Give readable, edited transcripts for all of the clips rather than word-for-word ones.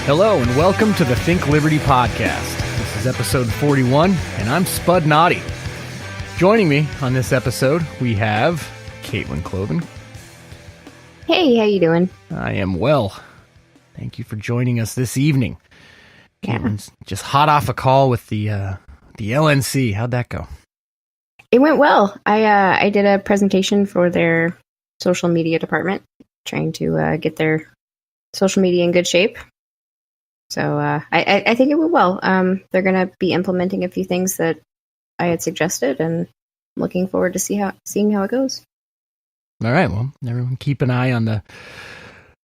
Hello and welcome to the Think Liberty podcast. This is episode 41 and I'm Spud Naughty. Joining me on this episode we have Caitlin Cloven. Hey, how you doing? I am well. Thank you for joining us this evening. Yeah. Caitlin's just hot off a call with the LNC. How'd that go? It went well. I did a presentation for their social media department, trying to get their social media in good shape. So I think it went well. They're going to be implementing a few things that I had suggested, and I'm looking forward to seeing how it goes. All right, well, everyone keep an eye on the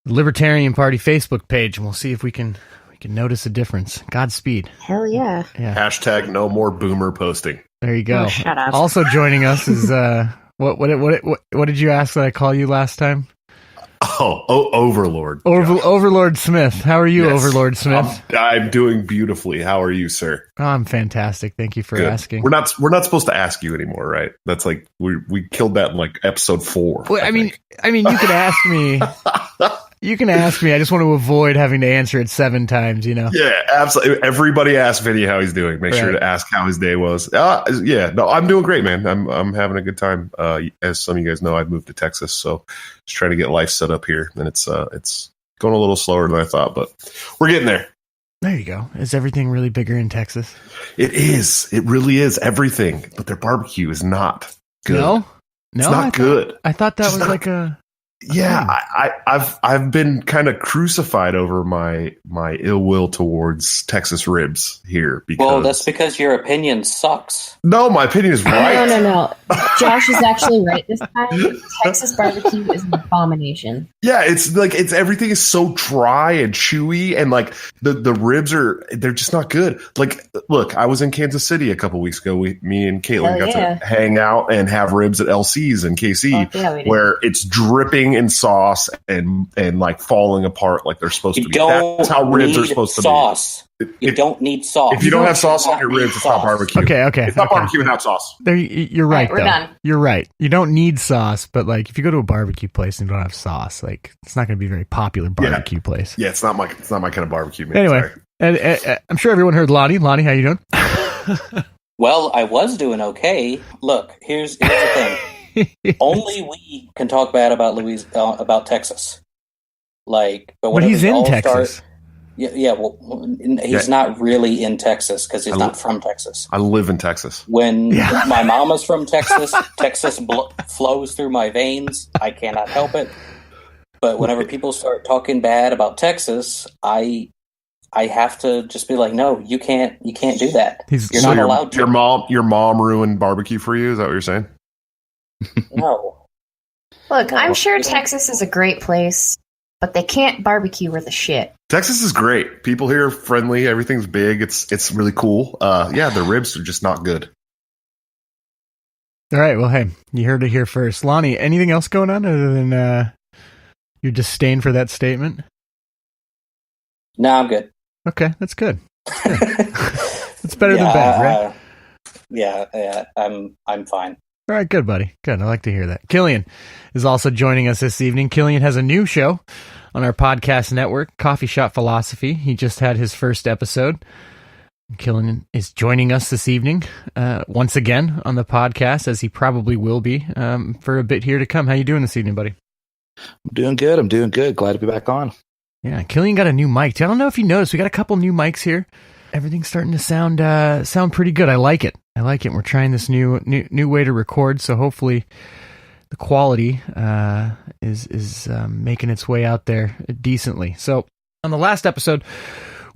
Libertarian Party Facebook page, and we'll see if we can notice a difference. Godspeed. Hell yeah. Hashtag no more boomer posting. There you go. Oh, shut up. Also joining us is what did you ask that I call you last time? Overlord. Overlord Smith. How are you, Yes. Overlord Smith? I'm doing beautifully. How are you, sir? Oh, I'm fantastic. Thank you for Good. asking. We're not supposed to ask you anymore, right? That's like we killed that in like episode 4. Well, I mean, you can ask me. You can ask me. I just want to avoid having to answer it 7 times, you know? Yeah, absolutely. Everybody ask Vinny how he's doing. Make sure to ask how his day was. Yeah, no, I'm doing great, man. I'm having a good time. As some of you guys know, I've moved to Texas, so just trying to get life set up here, and it's going a little slower than I thought, but we're getting there. There you go. Is everything really bigger in Texas? It is. It really is everything, but their barbecue is not good. No, It's not good. I thought that Just was not- like a. Yeah, I've been kind of crucified over my ill will towards Texas ribs here. Well, that's because your opinion sucks. No, my opinion is right. No. Josh is actually right this time. Texas barbecue is an abomination. Yeah, it's everything is so dry and chewy, and like the ribs they're just not good. Like, look, I was in Kansas City a couple weeks ago. Me and Caitlin got to hang out and have ribs at LC's in KC, where it's dripping in sauce and like falling apart like they're supposed to be. That's how ribs are supposed to be. You don't need sauce. If you don't have sauce on your ribs, it's not barbecue. Okay. It's not barbecue without sauce. You're right, All right, we're though. done. You're right. You don't need sauce, but like if you go to a barbecue place and you don't have sauce, like it's not going to be a very popular barbecue place. Yeah, it's not my kind of barbecue, man. Anyway, Sorry. and I'm sure everyone heard Lonnie. Lonnie, how you doing? Well, I was doing okay. Look, here's the thing. Only we can talk bad about Texas. Like, but he's in Texas. Yeah. Well, he's not really in Texas because he's not from Texas. I live in Texas. When my mama's from Texas, Texas flows through my veins. I cannot help it. But whenever people start talking bad about Texas, I have to just be like, no, you can't do that. You're not allowed to. Your mom ruined barbecue for you? Is that what you're saying? No. Look, I'm sure Texas is a great place, but they can't barbecue worth a shit. Texas is great. People here are friendly. Everything's big. It's really cool. Yeah, the ribs are just not good. All right. Well, hey, you heard it here first. Lonnie, anything else going on other than your disdain for that statement? No, I'm good. Okay, that's good. It's better than bad, right? I'm fine. All right, good, buddy. Good. I like to hear that. Killian is also joining us this evening. Killian has a new show on our podcast network, Coffee Shop Philosophy. He just had his first episode. Killian is joining us this evening once again on the podcast, as he probably will be for a bit here to come. How you doing this evening, buddy? I'm doing good. Glad to be back on. Yeah, Killian got a new mic. I don't know if you noticed, we got a couple new mics here. Everything's starting to sound pretty good. I like it. We're trying this new way to record, so hopefully the quality is making its way out there decently. So on the last episode,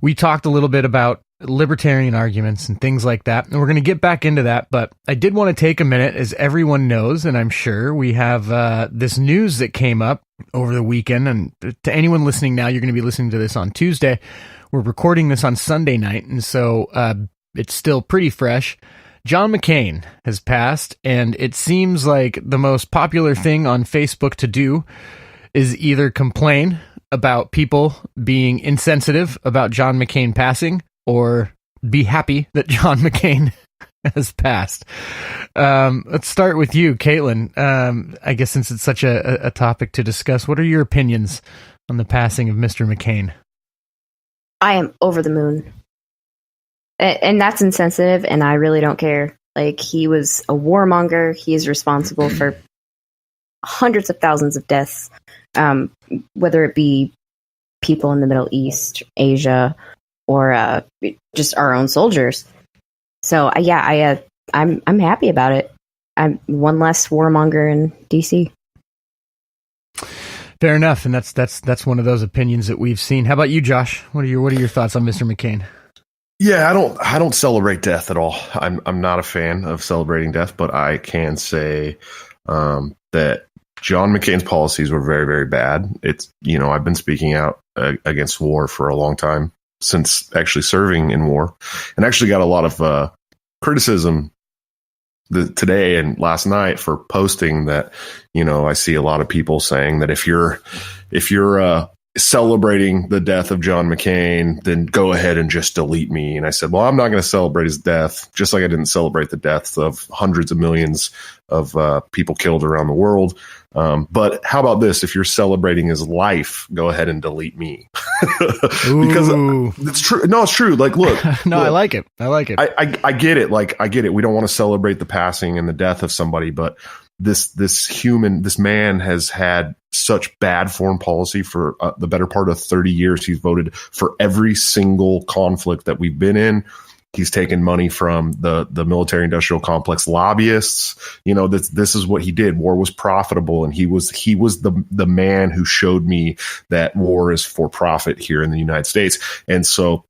we talked a little bit about libertarian arguments and things like that, and we're going to get back into that, but I did want to take a minute. As everyone knows, and I'm sure, we have this news that came up over the weekend, and to anyone listening now, you're going to be listening to this on Tuesday. We're recording this on Sunday night, and so it's still pretty fresh. John McCain has passed, and it seems like the most popular thing on Facebook to do is either complain about people being insensitive about John McCain passing, or be happy that John McCain has passed. Let's start with you, Caitlin. I guess since it's such a topic to discuss, what are your opinions on the passing of Mr. McCain? I am over the moon. And that's insensitive, and I really don't care. Like, he was a warmonger. He is responsible for hundreds of thousands of deaths, whether it be people in the Middle East, Asia, or just our own soldiers. So, I'm happy about it. I'm one less warmonger in DC. Fair enough, and that's one of those opinions that we've seen. How about you, Josh? What are your thoughts on Mr. McCain? Yeah, I don't celebrate death at all. I'm not a fan of celebrating death, but I can say that John McCain's policies were very, very bad. It's, I've been speaking out against war for a long time, since actually serving in war, and actually got a lot of criticism today and last night for posting that. I see a lot of people saying that if you're celebrating the death of John McCain, then go ahead and just delete me. And I said, well, I'm not going to celebrate his death, just like I didn't celebrate the deaths of hundreds of millions of people killed around the world. But how about this? If you're celebrating his life, go ahead and delete me. Because it's true. No, it's true. Like, look. No, look, I like it. I get it. Like, I get it. We don't want to celebrate the passing and the death of somebody, but this man has had such bad foreign policy for the better part of 30 years. He's voted for every single conflict that we've been in. He's taken money from the military industrial complex lobbyists. This is what he did. War was profitable, and he was the man who showed me that war is for profit here in the United States. And so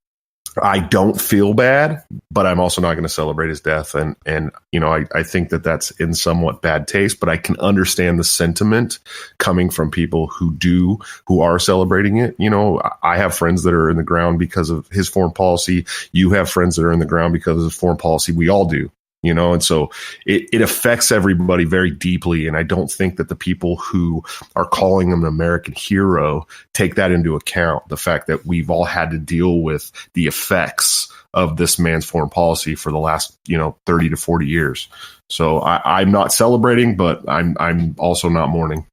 I don't feel bad, but I'm also not going to celebrate his death. And I think that that's in somewhat bad taste, but I can understand the sentiment coming from people who are celebrating it. I have friends that are in the ground because of his foreign policy. You have friends that are in the ground because of his foreign policy. We all do. And so it affects everybody very deeply. And I don't think that the people who are calling him an American hero take that into account, the fact that we've all had to deal with the effects of this man's foreign policy for the last, 30 to 40 years. So I'm not celebrating, but I'm also not mourning.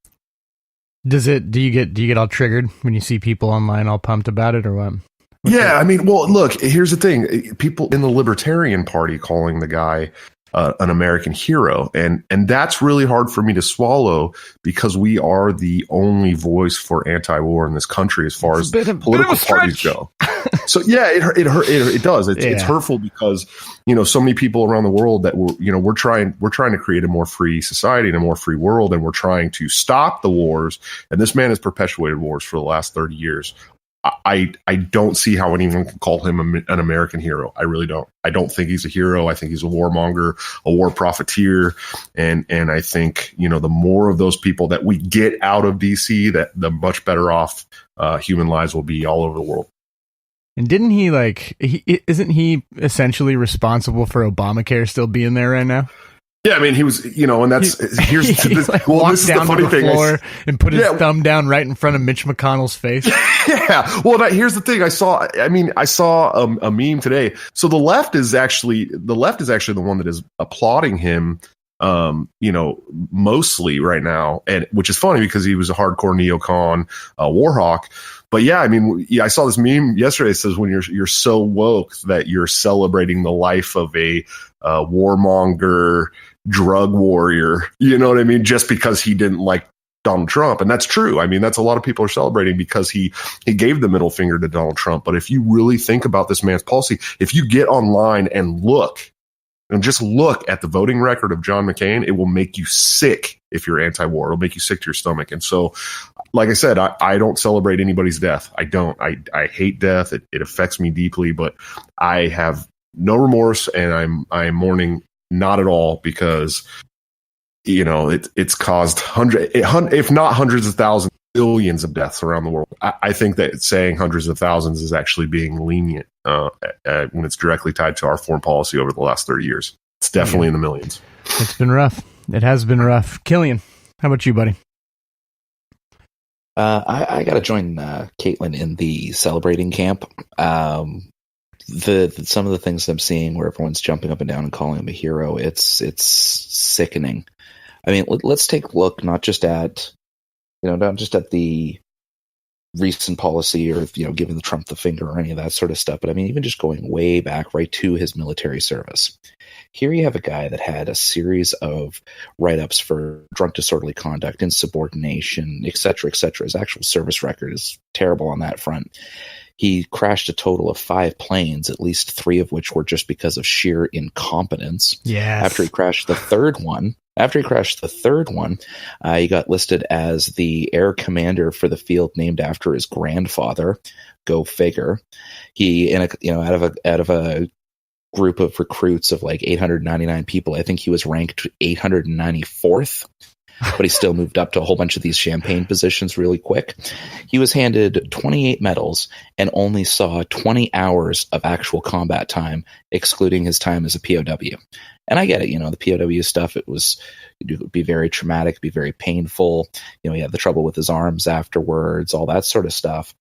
Do you get all triggered when you see people online all pumped about it, or what? Yeah, I mean, well, look, here's the thing. People in the Libertarian Party calling the guy an American hero. And that's really hard for me to swallow, because we are the only voice for anti-war in this country as far as political parties go. So, yeah, it does. It's hurtful because, so many people around the world that we're trying to create a more free society and a more free world. And we're trying to stop the wars. And this man has perpetuated wars for the last 30 years. I don't see how anyone can call him an American hero. I really don't. I don't think he's a hero. I think he's a warmonger, a war profiteer. And I think, the more of those people that we get out of DC, that the much better off human lives will be all over the world. And didn't isn't he essentially responsible for Obamacare still being there right now? Yeah, I mean, he was, and that's here's this is the funny thing. And put his thumb down right in front of Mitch McConnell's face. Yeah. Well, here's the thing. I saw a meme today. So the left is actually the one that is applauding him, mostly right now, and which is funny because he was a hardcore neocon, war hawk. But yeah, I mean, I saw this meme yesterday. It says when you're so woke that you're celebrating the life of a warmonger, drug warrior, you know what I mean? Just because he didn't like Donald Trump. And that's true. I mean, that's a lot of people are celebrating because he gave the middle finger to Donald Trump. But if you really think about this man's policy, if you get online and just look at the voting record of John McCain, it will make you sick if you're anti-war. It'll make you sick to your stomach. And so, like I said, I don't celebrate anybody's death. I don't. I hate death. It affects me deeply, but I have no remorse, and I'm mourning not at all, because it's caused if not hundreds of thousands, billions of deaths around the world. I think that saying hundreds of thousands is actually being lenient when it's directly tied to our foreign policy over the last 30 years. It's definitely in the millions. It's been rough. It has been rough. Killian, how about you, buddy? I got to join Caitlin in the celebrating camp. Some of the things I'm seeing where everyone's jumping up and down and calling him a hero, it's sickening. I mean, let's take a look not just at the recent policy or, giving the Trump the finger or any of that sort of stuff. But I mean, even just going way back right to his military service. Here you have a guy that had a series of write-ups for drunk disorderly conduct, insubordination, et cetera, et cetera. His actual service record is terrible on that front. He crashed a total of 5 planes, at least 3 of which were just because of sheer incompetence. Yes. After he crashed the third one, he got listed as the air commander for the field named after his grandfather. Go figure. He, out of a group of recruits of like 899 people, I think he was ranked 894th. But he still moved up to a whole bunch of these champagne positions really quick. He was handed 28 medals and only saw 20 hours of actual combat time, excluding his time as a POW. And I get it, the POW stuff, it would be very traumatic, be very painful. He had the trouble with his arms afterwards, all that sort of stuff.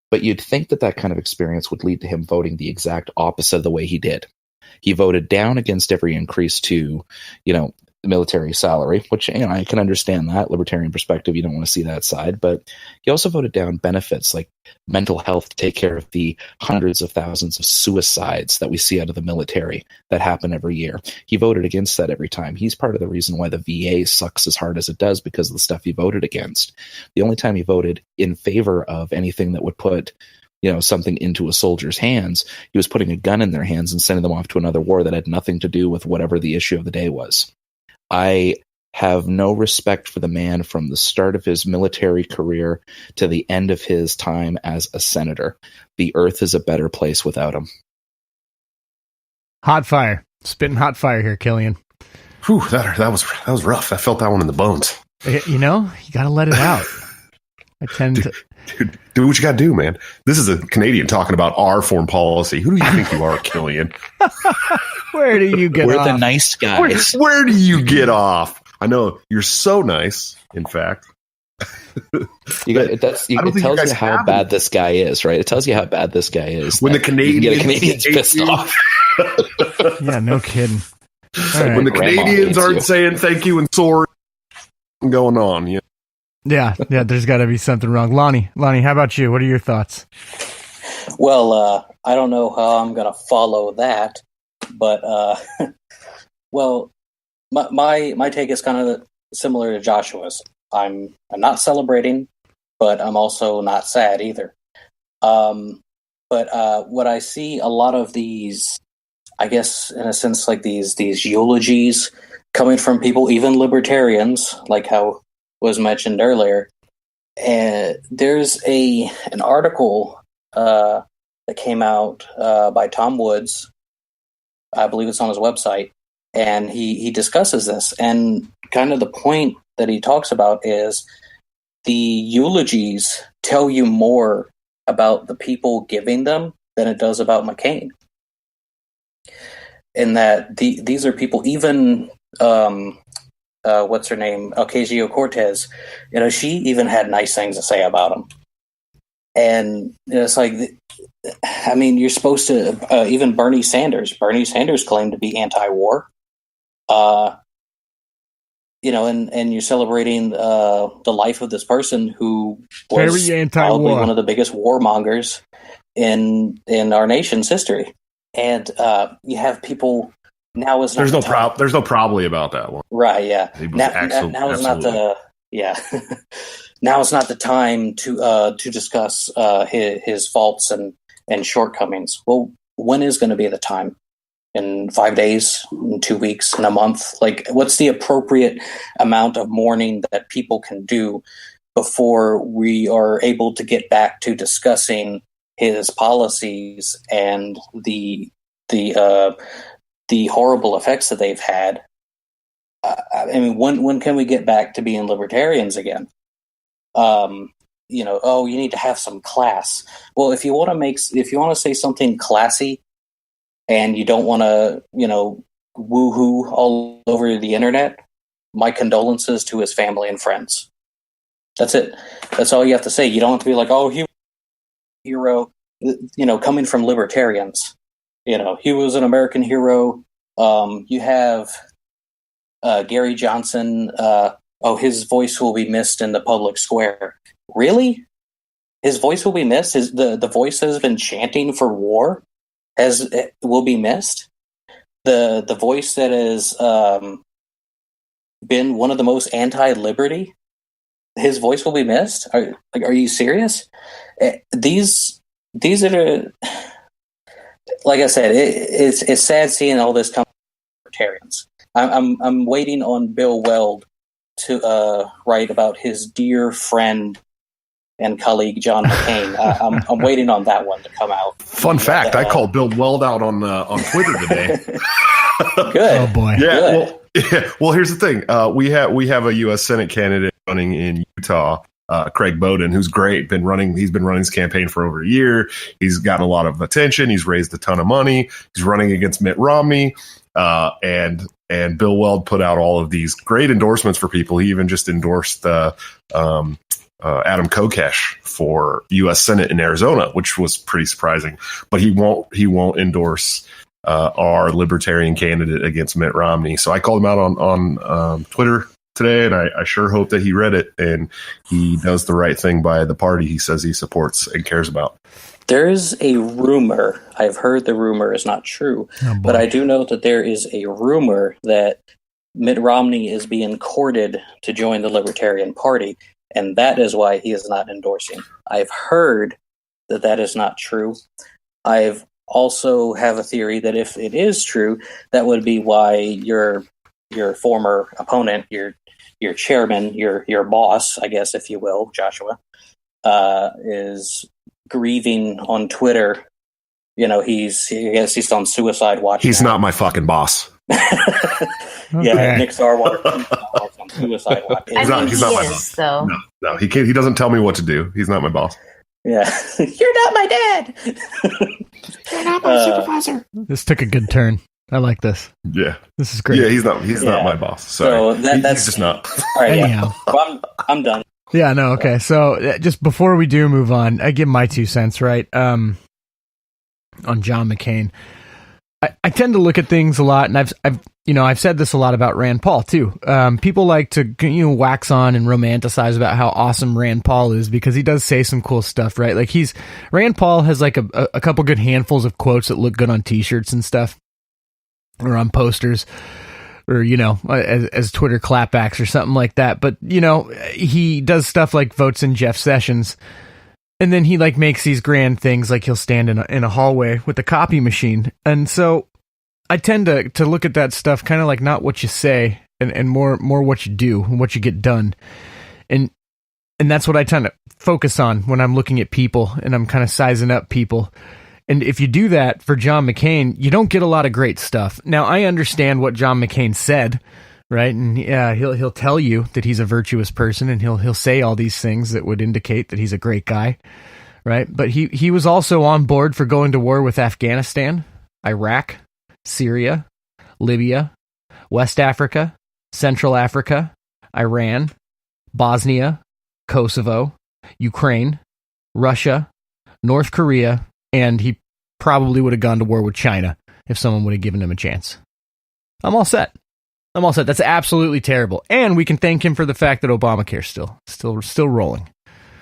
But you'd think that kind of experience would lead to him voting the exact opposite of the way he did. He voted down against every increase to, military salary, which I can understand that libertarian perspective. You don't want to see that side, but he also voted down benefits like mental health to take care of the hundreds of thousands of suicides that we see out of the military that happen every year. He voted against that every time. He's part of the reason why the VA sucks as hard as it does, because of the stuff he voted against. The only time he voted in favor of anything that would put something into a soldier's hands, he was putting a gun in their hands and sending them off to another war that had nothing to do with whatever the issue of the day was. I have no respect for the man from the start of his military career to the end of his time as a senator. The earth is a better place without him. Hot fire. Spitting hot fire here, Killian. Whew, that was rough. I felt that one in the bones. You got to let it out. I tend to... Dude, do what you got to do, man. This is a Canadian talking about our foreign policy. Who do you think you are, Killian? Where do you get We're off? the nice guys. Where do you get off? I know you're so nice. In fact, it tells you how bad this guy is, right? It tells you how bad this guy is. When the Canadians pissed off. Yeah, no kidding. When the Canadians aren't saying thank you and sorry, going on. Yeah, there's got to be something wrong. Lonnie, how about you? What are your thoughts? Well, I don't know how I'm going to follow that, but well, my take is kind of similar to Joshua's. I'm not celebrating, but I'm also not sad either. But what I see a lot of these, I guess in a sense, like these eulogies coming from people, even libertarians, like how was mentioned earlier. And there's an article that came out by Tom Woods. I believe it's on his website, and he discusses this. And kind of the point that he talks about is the eulogies tell you more about the people giving them than it does about McCain. And that these are people, even what's her name, Ocasio-Cortez, she even had nice things to say about him. And it's like, I mean, you're supposed to, even Bernie Sanders claimed to be anti-war. And you're celebrating the life of this person who was probably one of the biggest warmongers in our nation's history. And you have people now is not there's no probably about that one, right? Yeah. Now is not the now is not the time to discuss his faults and shortcomings. Well, when is going to be the time? In 5 days, in 2 weeks, in a month? Like, what's the appropriate amount of mourning that people can do before we are able to get back to discussing his policies and the horrible effects that they've had? I mean, when can we get back to being libertarians again? You need to have some class. Well, if you want to say something classy, and you don't want to, woo-hoo all over the internet, my condolences to his family and friends. That's it. That's all you have to say. You don't have to be like, oh, he was a hero, coming from libertarians. He was an American hero. You have Gary Johnson. His voice will be missed in the public square. Really? his voice will be missed. The voice that has been chanting for war will be missed. The voice that has been one of the most anti-liberty, his voice will be missed. Are you serious? These are, like I said, it's sad seeing all this come from libertarians. I'm waiting on Bill Weld to write about his dear friend and colleague John McCain. I'm waiting on that one to come out. Fun fact: I called Bill Weld out on Twitter today. Good. Oh boy. Yeah. Well, here's the thing. We have a U.S. Senate candidate running in Utah, Craig Bowden, who's great. He's been running his campaign for over a year. He's gotten a lot of attention. He's raised a ton of money. He's running against Mitt Romney, and Bill Weld put out all of these great endorsements for people. He even just endorsed Adam Kokesh for U.S. Senate in Arizona, which was pretty surprising. But he won't endorse our libertarian candidate against Mitt Romney. So I called him out on Twitter today, and I sure hope that he read it and he does the right thing by the party he says he supports and cares about. There's a rumor. I've heard the rumor is not true, but I do know that there is a rumor that Mitt Romney is being courted to join the Libertarian Party, and that is why he is not endorsing. I've heard that is not true. I've also have a theory that if it is true, that would be why your former opponent, your chairman, your boss, I guess, if you will, Joshua, is grieving on Twitter. You know, he's on suicide watch. He's not my fucking boss. Yeah, Nick Starwater on suicide watch. He's not my boss. So. No, he can't. He doesn't tell me what to do. He's not my boss. Yeah, you're not my dad. You're not my supervisor. This took a good turn. I like this. Yeah, this is great. Yeah, he's not my boss. Sorry. So that's he's just not. All right, Anyhow. Well, I'm done. Yeah, no, okay. So just before we do move on, I give my 2 cents, right? On John McCain. I tend to look at things a lot, and I've said this a lot about Rand Paul too. People like to wax on and romanticize about how awesome Rand Paul is because he does say some cool stuff, right? Like Rand Paul has like a couple good handfuls of quotes that look good on T-shirts and stuff, or on posters, or as Twitter clapbacks or something like that. But he does stuff like votes in Jeff Sessions. And then he makes these grand things, like he'll stand in a hallway with a copy machine. And so I tend to look at that stuff kind of like not what you say and more what you do and what you get done. And that's what I tend to focus on when I'm looking at people and I'm kind of sizing up people. And if you do that for John McCain, you don't get a lot of great stuff. Now, I understand what John McCain said, right? And yeah, he'll tell you that he's a virtuous person, and he'll say all these things that would indicate that he's a great guy, right? But he was also on board for going to war with Afghanistan, Iraq, Syria, Libya, West Africa, Central Africa, Iran, Bosnia, Kosovo, Ukraine, Russia, North Korea, and he probably would have gone to war with China if someone would have given him a chance. I'm all set. That's absolutely terrible. And we can thank him for the fact that Obamacare's still rolling.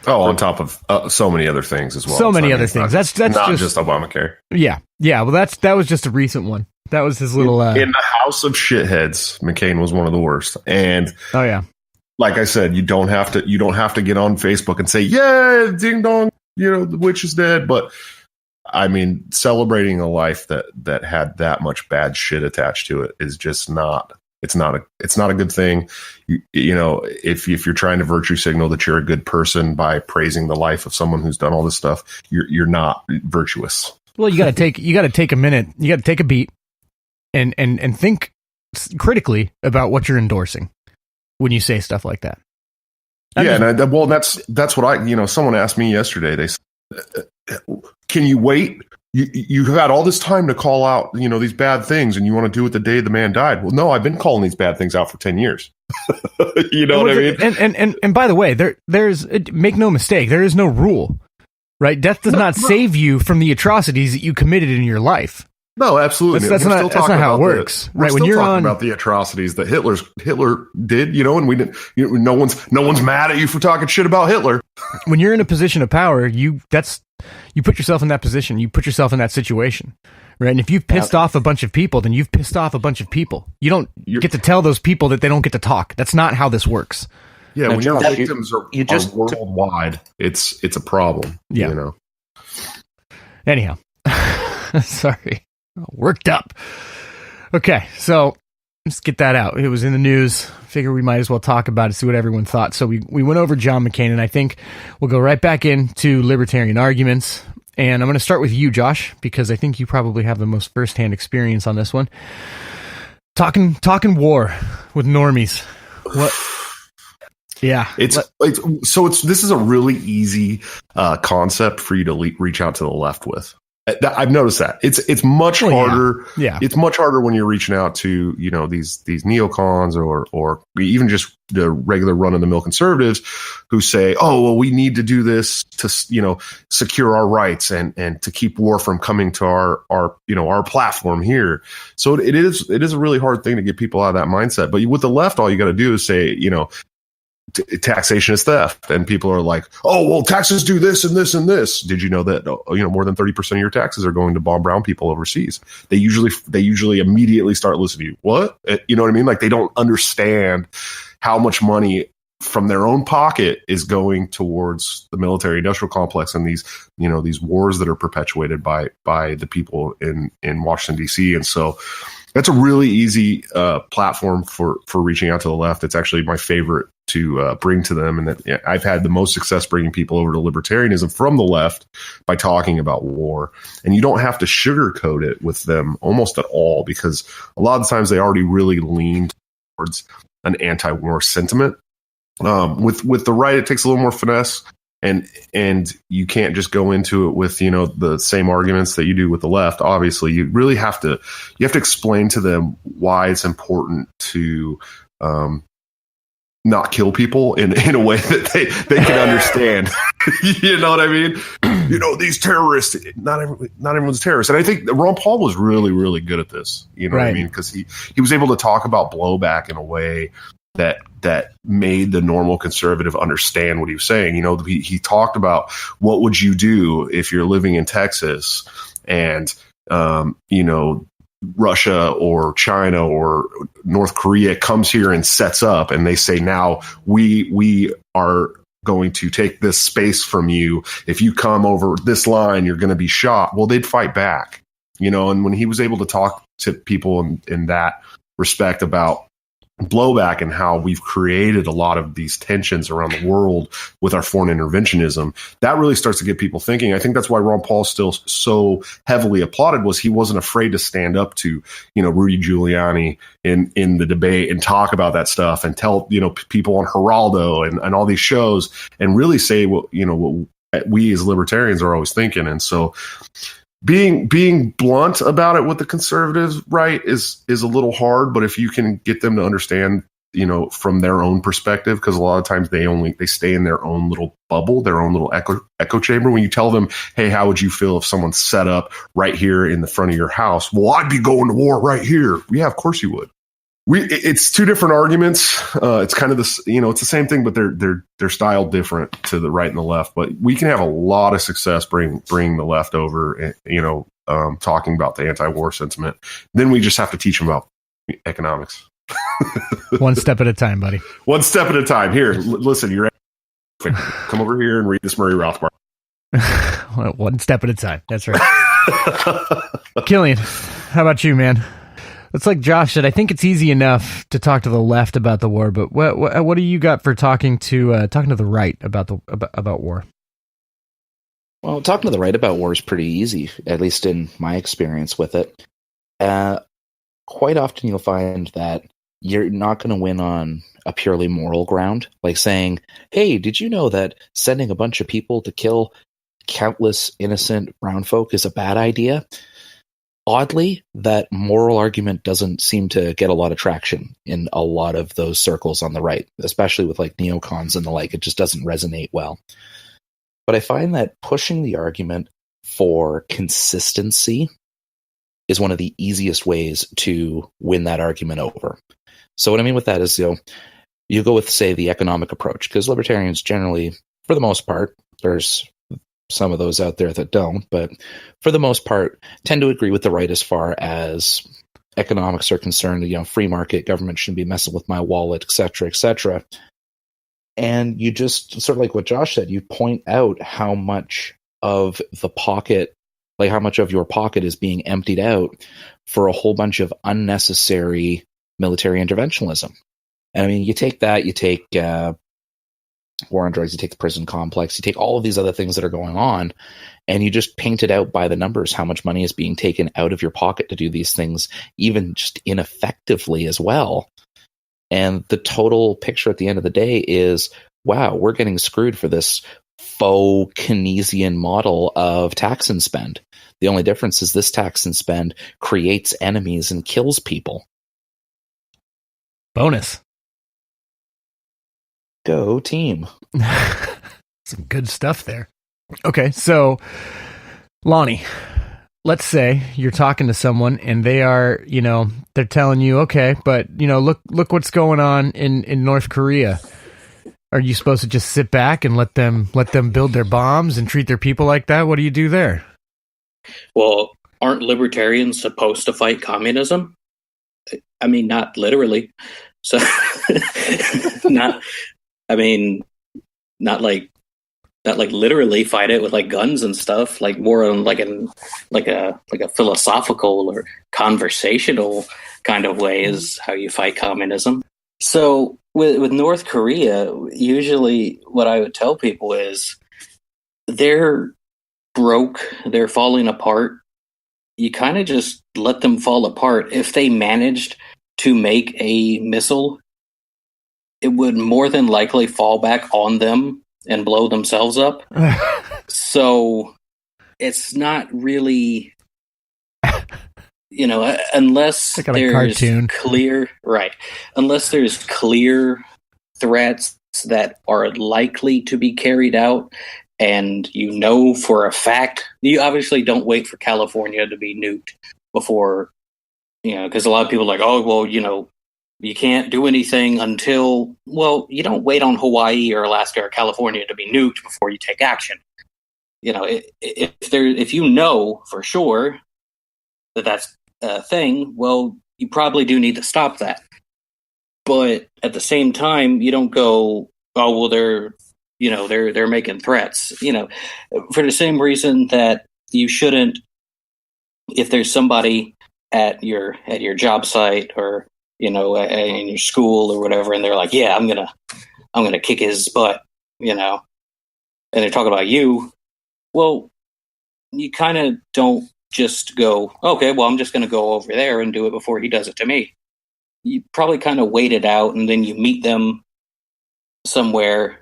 Oh, on top of so many other things as well. So many other things. That's not just Obamacare. Yeah. Well, that was just a recent one. That was his little. In the house of shitheads, McCain was one of the worst. And oh yeah, like I said, you don't have to get on Facebook and say, yeah, ding dong, the witch is dead. But I mean, celebrating a life that had that much bad shit attached to it is just not. It's not a good thing. If you're trying to virtue signal that you're a good person by praising the life of someone who's done all this stuff, you're not virtuous. Well, you got to take a minute. You got to take a beat and think critically about what you're endorsing when you say stuff like that. That's what someone asked me yesterday. They said, can you wait? You've had all this time to call out, these bad things, and you want to do it the day the man died. Well, no, I've been calling these bad things out for 10 years. You know what I mean? And by the way, there's make no mistake, there is no rule, right? Death does not save you from the atrocities that you committed in your life. No, absolutely. That's not how it works, right? When you're talking about the atrocities that Hitler did, and we didn't. No one's mad at you for talking shit about Hitler. When you're in a position of power, you put yourself in that position. You put yourself in that situation, right? And if you've pissed off a bunch of people, then you've pissed off a bunch of people. You get to tell those people that they don't get to talk. That's not how this works. Yeah, when your victims are worldwide, it's a problem. Yeah. Anyhow, sorry. Worked up. Okay, so let's get that out. It was in the news. Figure we might as well talk about it, see what everyone thought. So we went over John McCain, and I think we'll go right back into libertarian arguments. And I'm going to start with you, Josh, because I think you probably have the most firsthand experience on this one. Talking war with normies. What? Yeah. This is a really easy concept for you to reach out to the left with. I've noticed that it's much harder. Yeah. It's much harder when you're reaching out to, these neocons or even just the regular run of the mill conservatives who say, oh, well, we need to do this to, secure our rights and to keep war from coming to our platform here. So it is a really hard thing to get people out of that mindset. But with the left, all you got to do is say, taxation is theft, and people are like, oh, well, taxes do this and this and this. Did you know that more than 30% of your taxes are going to bomb brown people overseas? They usually immediately start listening to you. What? You know what I mean? Like, they don't understand how much money from their own pocket is going towards the military industrial complex and these wars that are perpetuated by the people in Washington DC. And so that's a really easy platform for reaching out to the left. It's actually my favorite to bring to them, and that I've had the most success bringing people over to libertarianism from the left by talking about war. And you don't have to sugarcoat it with them almost at all, because a lot of times they already really lean towards an anti-war sentiment. With the right, it takes a little more finesse, and you can't just go into it with the same arguments that you do with the left. Obviously, you really have to explain to them why it's important to not kill people in a way that they can understand. You know what I mean? These terrorists, not everyone's terrorists. And I think Ron Paul was really, really good at this. You know what I mean? Because he was able to talk about blowback in a way that made the normal conservative understand what he was saying. He talked about, what would you do if you're living in Texas and, Russia or China or North Korea comes here and sets up, and they say, now we are going to take this space from you. If you come over this line, you're going to be shot. Well, they'd fight back, and when he was able to talk to people in that respect about blowback and how we've created a lot of these tensions around the world with our foreign interventionism, that really starts to get people thinking. I think that's why Ron Paul still so heavily applauded, was he wasn't afraid to stand up to, Rudy Giuliani in the debate and talk about that stuff and tell, people on Geraldo and all these shows and really say what we as libertarians are always thinking. And so being blunt about it with the conservatives, right, is a little hard. But if you can get them to understand, from their own perspective, because a lot of times they stay in their own little bubble, their own little echo chamber. When you tell them, hey, how would you feel if someone set up right here in the front of your house? Well, I'd be going to war right here. Yeah, of course you would. It's two different arguments. It's kind of this, it's the same thing, but they're styled different to the right and the left. But we can have a lot of success bringing the left over, talking about the anti-war sentiment. Then we just have to teach them about economics. One step at a time, buddy. One step at a time. Here, listen, you're come over here and read this Murray Rothbard. One step at a time. That's right. Killian, how about you, man? It's like Josh said, I think it's easy enough to talk to the left about the war, but what do you got for talking to the right about war? Well, talking to the right about war is pretty easy, at least in my experience with it. Quite often you'll find that you're not going to win on a purely moral ground, like saying, hey, did you know that sending a bunch of people to kill countless innocent brown folk is a bad idea? Oddly, that moral argument doesn't seem to get a lot of traction in a lot of those circles on the right, especially with like neocons and the like. It just doesn't resonate well. But I find that pushing the argument for consistency is one of the easiest ways to win that argument over. So what I mean with that is, you go with, say, the economic approach, because libertarians generally, for the most part, there's some of those out there that don't, but for the most part, tend to agree with the right as far as economics are concerned. Free market, government shouldn't be messing with my wallet, et cetera, et cetera. And you just sort of like what Josh said, you point out how much of the pocket, like how much of your pocket is being emptied out for a whole bunch of unnecessary military interventionism. And I mean, you take that, you take war on drugs, you take the prison complex, you take all of these other things that are going on, and you just paint it out by the numbers, how much money is being taken out of your pocket to do these things, even just ineffectively as well. And the total picture at the end of the day is, wow, we're getting screwed for this faux Keynesian model of tax and spend. The only difference is this tax and spend creates enemies and kills people. Bonus. Go team. Some good stuff there. Okay, so Lonie, let's say you're talking to someone and they are, they're telling you, okay, but look what's going on in North Korea. Are you supposed to just sit back and let them build their bombs and treat their people like that? What do you do there? Well, aren't libertarians supposed to fight communism? I mean, not literally. So not like literally fight it with like guns and stuff, like more on like a philosophical or conversational kind of way is how you fight communism. So with North Korea, usually what I would tell people is they're broke, they're falling apart. You kind of just let them fall apart. If they managed to make a missile, it would more than likely fall back on them and blow themselves up. So it's not really, unless there's unless there's clear threats that are likely to be carried out, and for a fact, you obviously don't wait for California to be nuked before, because a lot of people are like, oh, well, you can't do anything until, well, you don't wait on Hawaii or Alaska or California to be nuked before you take action. If you know for sure that that's a thing, well, you probably do need to stop that. But at the same time, you don't go, oh, well, they're making threats, for the same reason that you shouldn't, if there's somebody at your job site or, in your school or whatever, and they're like, yeah, I'm gonna kick his butt, and they're talking about you. Well, you kind of don't just go, okay, well, I'm just going to go over there and do it before he does it to me. You probably kind of wait it out, and then you meet them somewhere,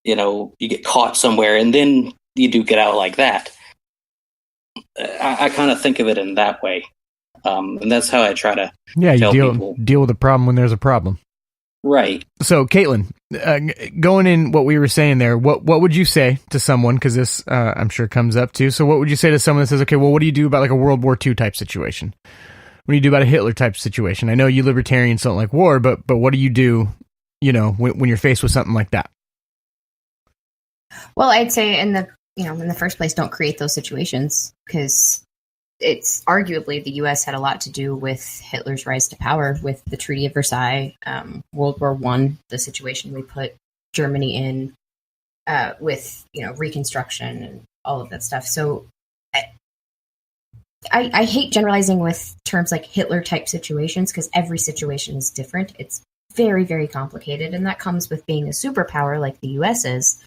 you get caught somewhere, and then you do get out like that. I kind of think of it in that way. And that's how I try to tell people. Deal with the problem when there's a problem. Right. So, Caitlin, going in what we were saying there, what would you say to someone, because this I'm sure comes up too, so what would you say to someone that says, okay, well, what do you do about like a World War II type situation? What do you do about a Hitler type situation? I know you libertarians don't like war, but what do you do, when you're faced with something like that? Well, I'd say in the first place, don't create those situations, because it's arguably the U.S. had a lot to do with Hitler's rise to power with the Treaty of Versailles, World War I, the situation we put Germany in, with Reconstruction and all of that stuff. So I hate generalizing with terms like Hitler type situations, because every situation is different. It's very, very complicated, and that comes with being a superpower like the U.S. is.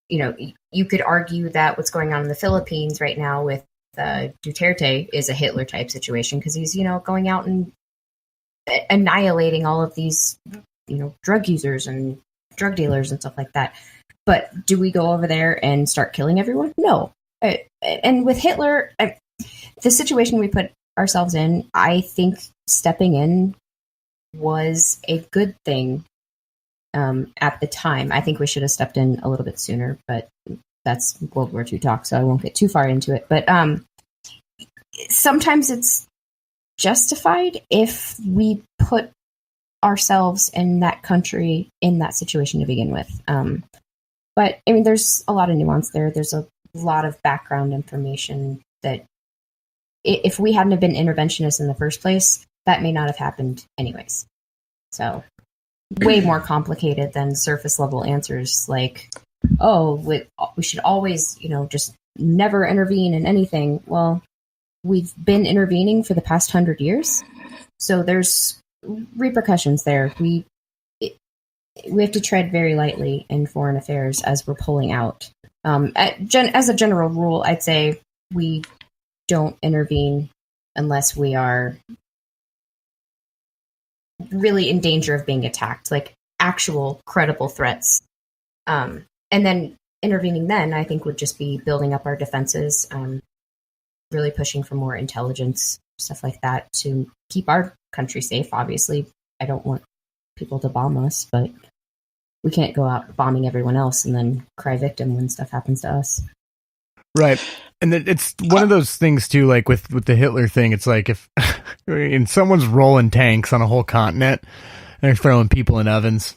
You could argue that what's going on in the Philippines right now with Duterte is a Hitler type situation, because he's, going out and annihilating all of these, drug users and drug dealers and stuff like that. But do we go over there and start killing everyone? No. And with Hitler, the situation we put ourselves in, I think stepping in was a good thing at the time. I think we should have stepped in a little bit sooner, but that's World War II talk, so I won't get too far into it. But sometimes it's justified if we put ourselves in that country in that situation to begin with. But I mean, there's a lot of nuance there. There's a lot of background information that if we hadn't have been interventionists in the first place, that may not have happened anyways. So way more complicated than surface level answers like, oh, we should always, just never intervene in anything. Well, we've been intervening for the past 100 years. So there's repercussions there. We have to tread very lightly in foreign affairs as we're pulling out. As a general rule, I'd say we don't intervene unless we are really in danger of being attacked, like actual credible threats. And then intervening then, I think, would just be building up our defenses, really pushing for more intelligence, stuff like that, to keep our country safe. Obviously, I don't want people to bomb us, but we can't go out bombing everyone else and then cry victim when stuff happens to us. Right. And it's one of those things too, like with the Hitler thing, it's like if someone's rolling tanks on a whole continent and they're throwing people in ovens,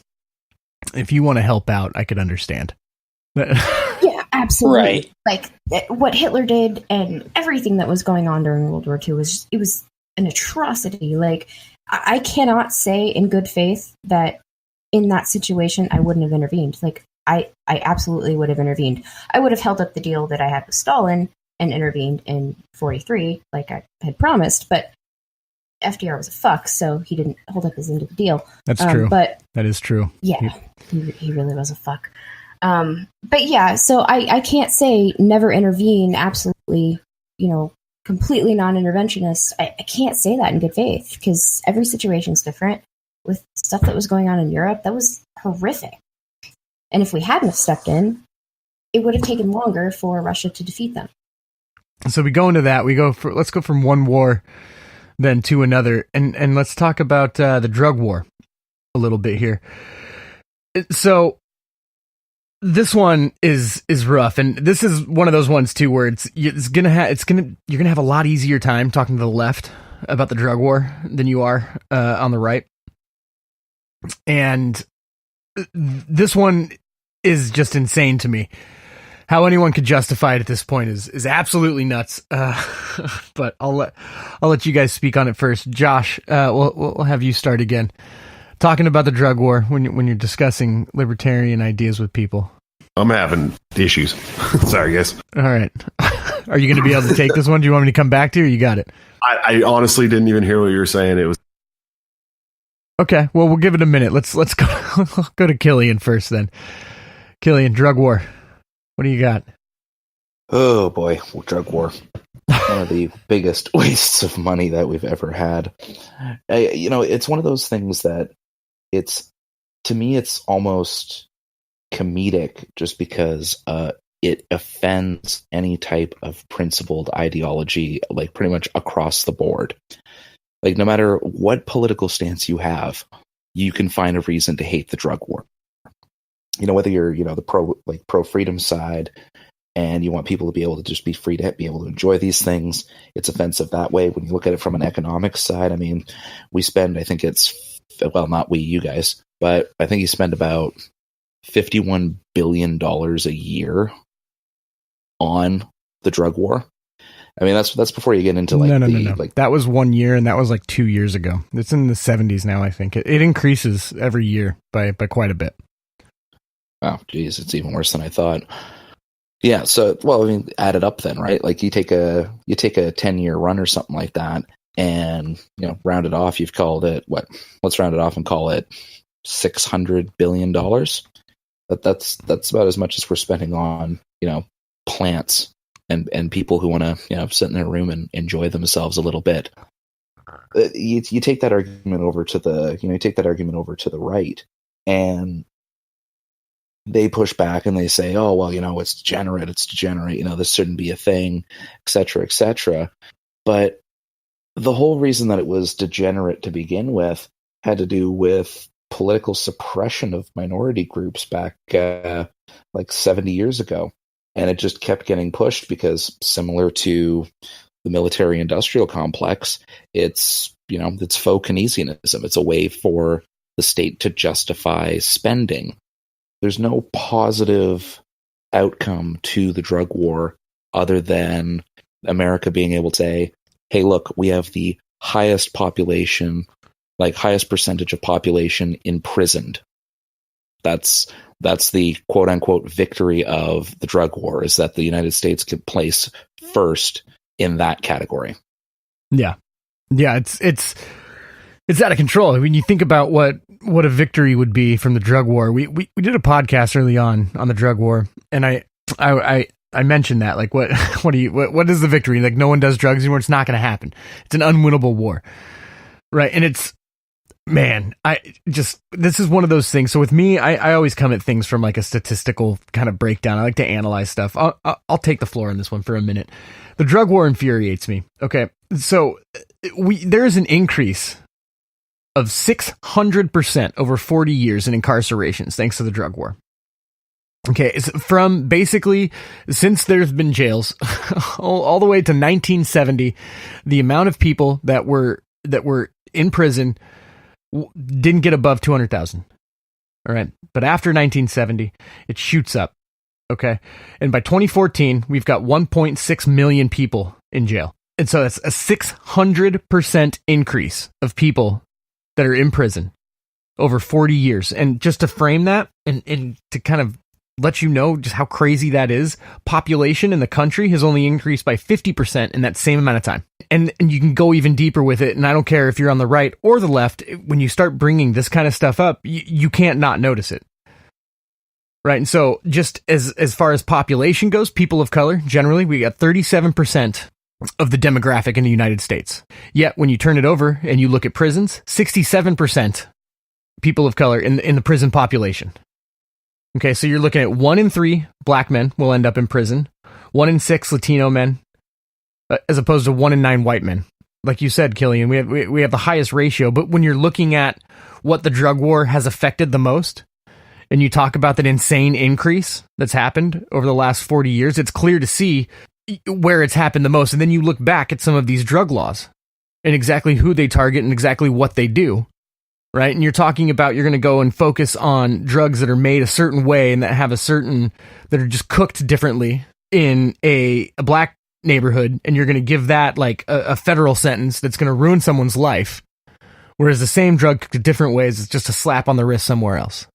if you want to help out, I could understand. Yeah, absolutely. Right. Like what Hitler did and everything that was going on during World War II was an atrocity. Like I cannot say in good faith that in that situation I wouldn't have intervened. Like I absolutely would have intervened. I would have held up the deal that I had with Stalin and intervened in 43, like I had promised, but FDR was a fuck, so he didn't hold up his end of the deal. That's true. But that is true. Yeah, he really was a fuck. But yeah, so I can't say never intervene, absolutely, completely non-interventionist. I can't say that in good faith because every situation is different. With stuff that was going on in Europe, that was horrific. And if we hadn't have stepped in, it would have taken longer for Russia to defeat them. So we go into that. Let's go from one war then to another, and let's talk about the drug war a little bit here. So this one is rough, and this is one of those ones too where you're gonna have a lot easier time talking to the left about the drug war than you are on the right. And this one is just insane to me. How anyone could justify it at this point is absolutely nuts. But I'll let you guys speak on it first. Josh, we'll have you start again talking about the drug war when you're discussing libertarian ideas with people. I'm having issues. Sorry, guys. All right. Are you going to be able to take this one? Do you want me to come back to you, or you got it? I honestly didn't even hear what you were saying. It was okay. Well, we'll give it a minute. Let's go to Killian first then. Killian, drug war. What do you got? Oh boy, drug war. One of the biggest wastes of money that we've ever had. It's one of those things that to me it's almost comedic just because it offends any type of principled ideology, like pretty much across the board. Like no matter what political stance you have, you can find a reason to hate the drug war. Whether you're, the pro freedom side and you want people to be able to just be free to be able to enjoy these things, it's offensive that way. When you look at it from an economic side, I mean, we spend, I think not we, you guys, but I think you spend about $51 billion a year on the drug war. I mean, that's before you get into no. Like that was 1 year, and that was like 2 years ago. It's in the 70s now. I think it increases every year by quite a bit. Oh, geez, it's even worse than I thought. Yeah, so add it up then, right? Like you take a 10-year run or something like that, and round it off. You've called it what? Let's round it off and call it $600 billion. That's about as much as we're spending on plants and people who want to sit in their room and enjoy themselves a little bit. You take that argument over to the right, and they push back and they say, oh, well, it's degenerate. This shouldn't be a thing, et cetera, but the whole reason that it was degenerate to begin with had to do with political suppression of minority groups back like 70 years ago. And it just kept getting pushed because similar to the military industrial complex, it's faux Keynesianism. It's a way for the state to justify spending. There's no positive outcome to the drug war other than America being able to say, hey, look, we have the highest population, highest percentage of population imprisoned. That's the quote unquote victory of the drug war, is that the United States could place first in that category. Yeah. It's out of control. I mean, you think about what a victory would be from the drug war. We did a podcast early on the drug war, and I mentioned that, like, what is the victory? Like, no one does drugs anymore. It's not going to happen. It's an unwinnable war, right? And it's, man, this is one of those things. So with me, I always come at things from like a statistical kind of breakdown. I like to analyze stuff. I'll take the floor on this one for a minute. The drug war infuriates me. Okay, so there is an increase of 600% over 40 years in incarcerations thanks to the drug war. Okay, it's from basically since there's been jails all the way to 1970, the amount of people that were in prison didn't get above 200,000. All right, but after 1970, it shoots up. Okay, and by 2014, we've got 1.6 million people in jail, and so that's a 600% increase of people that are in prison over 40 years. And just to frame that and to kind of let you know just how crazy that is, population in the country has only increased by 50% in that same amount of time. And you can go even deeper with it, and I don't care if you're on the right or the left, when you start bringing this kind of stuff up, you can't not notice it. Right? And so just as far as population goes, people of color, generally, we got 37% of the demographic in the United States. Yet when you turn it over and you look at prisons, 67% people of color in the prison population. Okay, so you're looking at 1 in 3 black men will end up in prison, 1 in 6 Latino men, as opposed to 1 in 9 white men. Like you said, Killian, we have the highest ratio. But when you're looking at what the drug war has affected the most, and you talk about that insane increase that's happened over the last 40 years, it's clear to see where it's happened the most. And then you look back at some of these drug laws and exactly who they target and exactly what they do, right? And you're talking about you're going to go and focus on drugs that are made a certain way and that have that are just cooked differently in a black neighborhood, and you're going to give that like a federal sentence that's going to ruin someone's life, whereas the same drug cooked different ways is just a slap on the wrist somewhere else.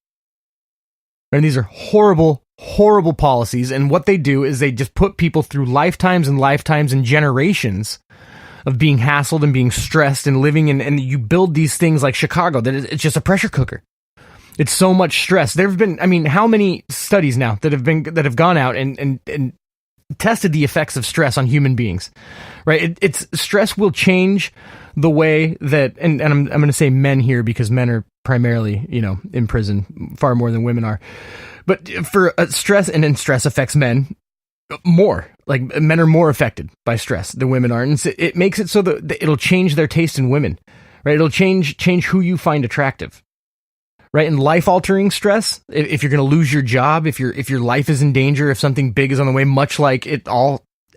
And these are horrible, horrible policies, and what they do is they just put people through lifetimes and lifetimes and generations of being hassled and being stressed and living in, and you build these things like Chicago that it's just a pressure cooker. It's so much stress. There have been, I mean, how many studies now that have gone out and tested the effects of stress on human beings, right? It's stress will change the way that, and I'm going to say men here because men are primarily, in prison far more than women are. But for stress, and then stress affects men more. Like, men are more affected by stress than women are. And it makes it so that it'll change their taste in women, right? It'll change who you find attractive, right? And life-altering stress, if you're going to lose your job, if your life is in danger, if something big is on the way, much like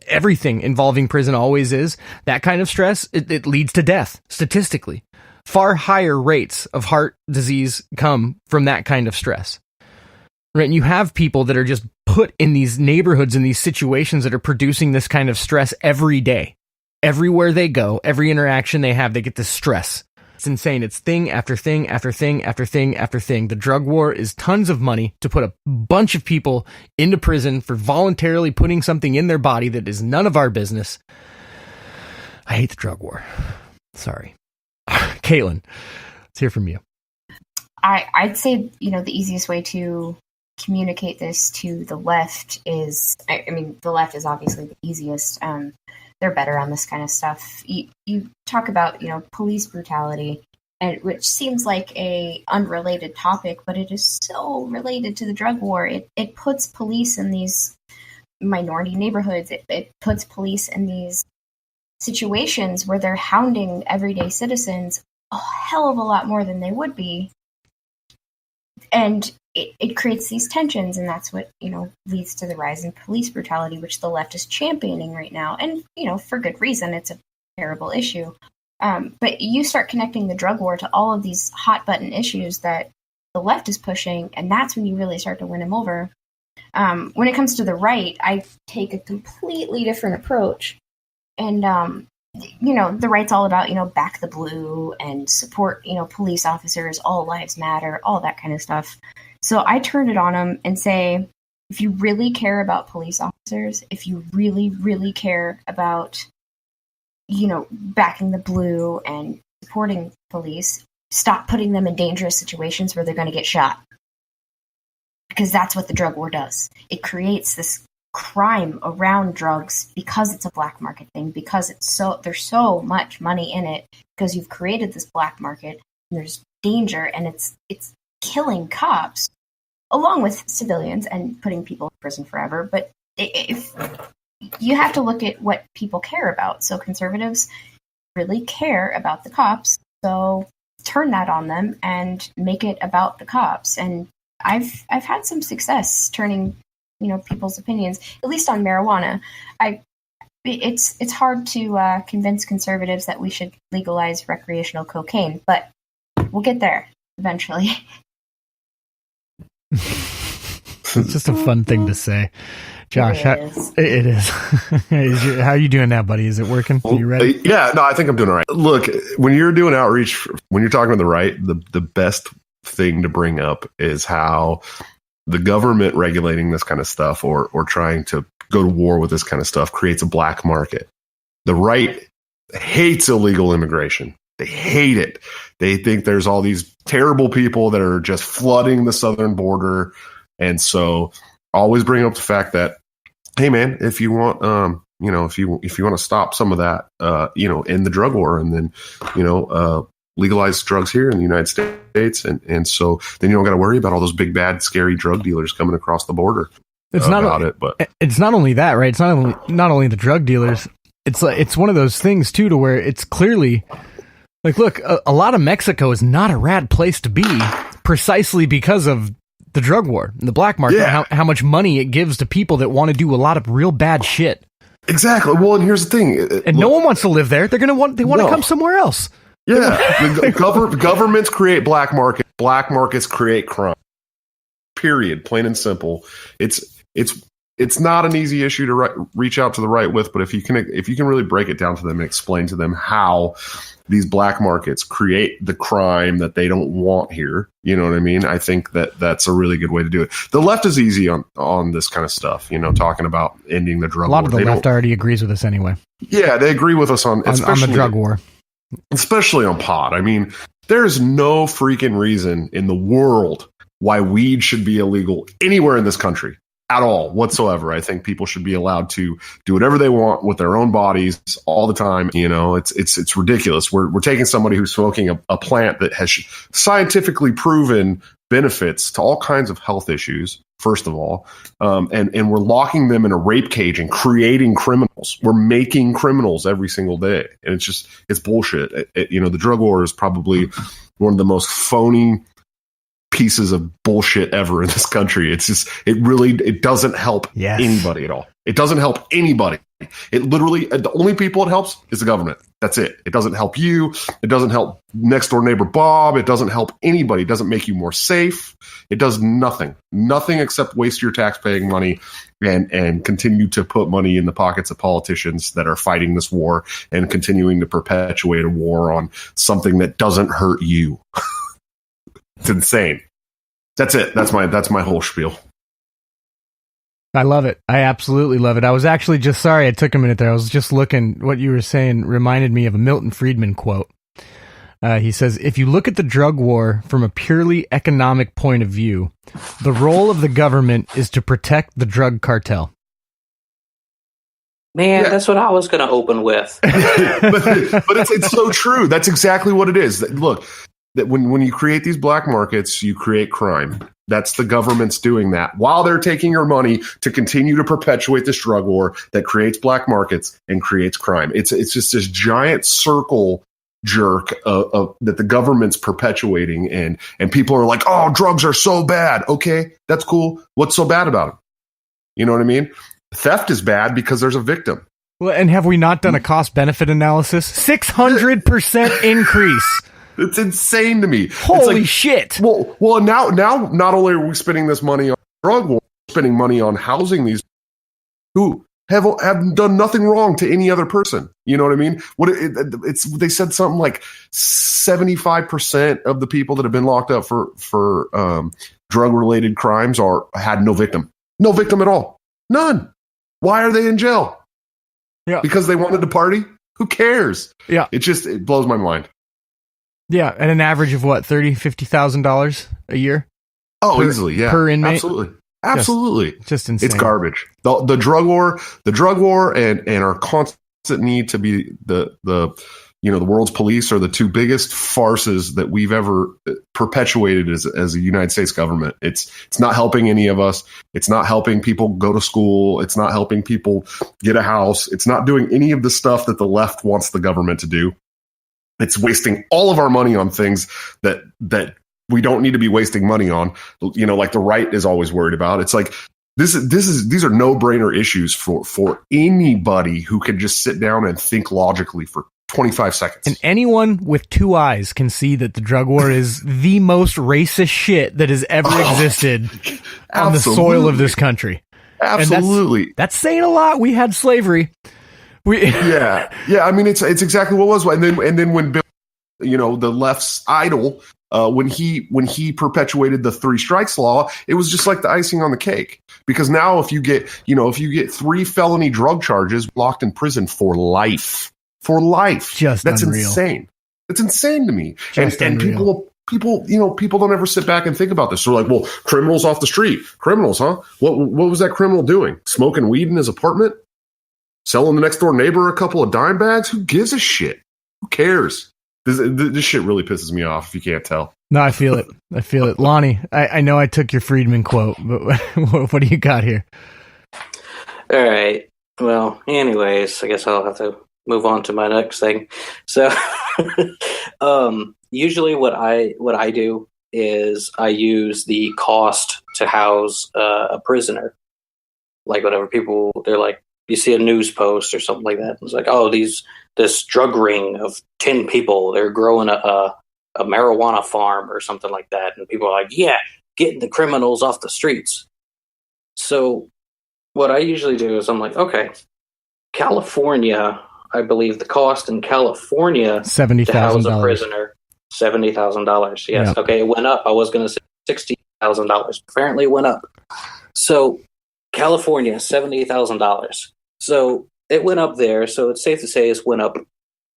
everything involving prison always is, that kind of stress, it leads to death, statistically. Far higher rates of heart disease come from that kind of stress. Right? And you have people that are just put in these neighborhoods, in these situations that are producing this kind of stress every day. Everywhere they go, every interaction they have, they get this stress. It's insane. It's thing after thing after thing after thing after thing. The drug war is tons of money to put a bunch of people into prison for voluntarily putting something in their body that is none of our business. I hate the drug war. Sorry. Caitlin, let's hear from you. I'd say, the easiest way to communicate this to the left is, I mean, the left is obviously the easiest. They're better on this kind of stuff. You talk about, police brutality, and which seems like a unrelated topic, but it is so related to the drug war. It puts police in these minority neighborhoods. It puts police in these situations where they're hounding everyday citizens a hell of a lot more than they would be And it creates these tensions, and that's what, leads to the rise in police brutality, which the left is championing right now. And, for good reason. It's a terrible issue. But you start connecting the drug war to all of these hot button issues that the left is pushing, and that's when you really start to win them over. When it comes to the right, I take a completely different approach. And, the right's all about, back the blue and support, police officers, all lives matter, all that kind of stuff. So I turn it on them and say, if you really care about police officers, if you really, really care about, backing the blue and supporting police, stop putting them in dangerous situations where they're going to get shot. Because that's what the drug war does. It creates this crime around drugs because it's a black market thing, because there's so much money in it, because you've created this black market, and there's danger, and it's killing cops along with civilians and putting people in prison forever. But if you have to look at what people care about. So conservatives really care about the cops, so turn that on them and make it about the cops. And I've had some success turning people's opinions, at least on marijuana. It's hard to convince conservatives that we should legalize recreational cocaine, but we'll get there eventually. It's just a fun thing to say. Josh, it is. How are you doing now, buddy? Is it working? Are you ready? Yeah, no, I think I'm doing all right. Look, when you're doing outreach, when you're talking to the right, the best thing to bring up is how the government regulating this kind of stuff or trying to go to war with this kind of stuff creates a black market. The right hates illegal immigration. They hate it. They think there's all these terrible people that are just flooding the southern border. And so always bring up the fact that, hey man, if you want, if you want to stop some of that, in the drug war, and then, legalize drugs here in the United States. And so then you don't got to worry about all those big, bad, scary drug dealers coming across the border. It's not only that, right? It's not only the drug dealers. It's one of those things too, to where it's clearly like, look, a lot of Mexico is not a rad place to be precisely because of the drug war and the black market, how much money it gives to people that want to do a lot of real bad shit. Exactly. Well, and here's the thing. And no one wants to live there. They want to come somewhere else. Yeah. Governments create black markets. Black markets create crime. Period. Plain and simple. It's not an easy issue to reach out to the right with, but if you can really break it down to them and explain to them how these black markets create the crime that they don't want here, you know what I mean? I think that's a really good way to do it. The left is easy on this kind of stuff, talking about ending the drug war. A lot of the left already agrees with us anyway. Yeah, they agree with us on the drug war. Especially on pot. I mean, there's no freaking reason in the world why weed should be illegal anywhere in this country at all whatsoever. I think people should be allowed to do whatever they want with their own bodies all the time. It's ridiculous. We're taking somebody who's smoking a plant that has scientifically proven benefits to all kinds of health issues, first of all, and we're locking them in a rape cage and creating criminals. We're making criminals every single day, and it's bullshit. The drug war is probably one of the most phony pieces of bullshit ever in this country. It doesn't help anybody at all. It doesn't help anybody. It literally, the only people it helps is the government. That's it. It doesn't help you. It doesn't help next door neighbor Bob. It doesn't help anybody. It doesn't make you more safe. It does nothing except waste your taxpaying money and continue to put money in the pockets of politicians that are fighting this war and continuing to perpetuate a war on something that doesn't hurt you. It's insane. That's it. That's my whole spiel. I love it. I absolutely love it. I was actually just sorry I took a minute there. I was just looking. What you were saying reminded me of a Milton Friedman quote. He says, if you look at the drug war from a purely economic point of view, the role of the government is to protect the drug cartel. Man, that's what I was going to open with. but it's so true. That's exactly what it is. Look, that when you create these black markets, you create crime. That's the government's doing that while they're taking your money to continue to perpetuate this drug war that creates black markets and creates crime. It's just this giant circle jerk that the government's perpetuating, and people are like, oh, drugs are so bad. Okay, that's cool. What's so bad about them? You know what I mean? Theft is bad because there's a victim. Well, and have we not done a cost-benefit analysis? 600% increase. It's insane to me. Holy shit. Well, now not only are we spending this money on drug war, we're spending money on housing these who have done nothing wrong to any other person. You know what I mean? They said something like 75% of the people that have been locked up for drug-related crimes had no victim. No victim at all. None. Why are they in jail? Yeah. Because they wanted to party? Who cares? Yeah. It blows my mind. Yeah, at an average of what, $30,000-$50,000 a year? Oh, easily, yeah. Per inmate? Absolutely. Just insane. It's garbage. The drug war and our constant need to be the world's police are the two biggest farces that we've ever perpetuated as a United States government. It's not helping any of us. It's not helping people go to school. It's not helping people get a house. It's not doing any of the stuff that the left wants the government to do. It's wasting all of our money on things that we don't need to be wasting money on. You know, like the right is always worried about. It's like these are no-brainer issues for anybody who can just sit down and think logically for 25 seconds. And anyone with two eyes can see that the drug war is the most racist shit that has ever existed on the soil of this country. Absolutely. That's saying a lot. We had slavery. Yeah. I mean, it's exactly what it was. And then when Bill, the left's idol, when he perpetuated the 3 strikes law, it was just like the icing on the cake. Because now if you get 3 felony drug charges, locked in prison for life. That's unreal. insane. It's insane to me. Just and people don't ever sit back and think about this. They're like, well, criminals off the street. Criminals, huh? What was that criminal doing? Smoking weed in his apartment? Selling the next door neighbor a couple of dime bags? Who gives a shit? Who cares? This shit really pisses me off, if you can't tell. No, I feel it. Lonnie, I know I took your Friedman quote, but what do you got here? All right. Well, anyways, I guess I'll have to move on to my next thing. So, usually what I do is I use the cost to house a prisoner. Like whatever they're like, you see a news post or something like that. It's like, oh, this drug ring of 10 people, they're growing a marijuana farm or something like that. And people are like, yeah, getting the criminals off the streets. So what I usually do is I'm like, okay, California, I believe the cost in California $70,000 to house a prisoner, $70,000. Yes. Yep. Okay. It went up. I was going to say $60,000. Apparently it went up. So California, $70,000. So it went up there. So it's safe to say it's went up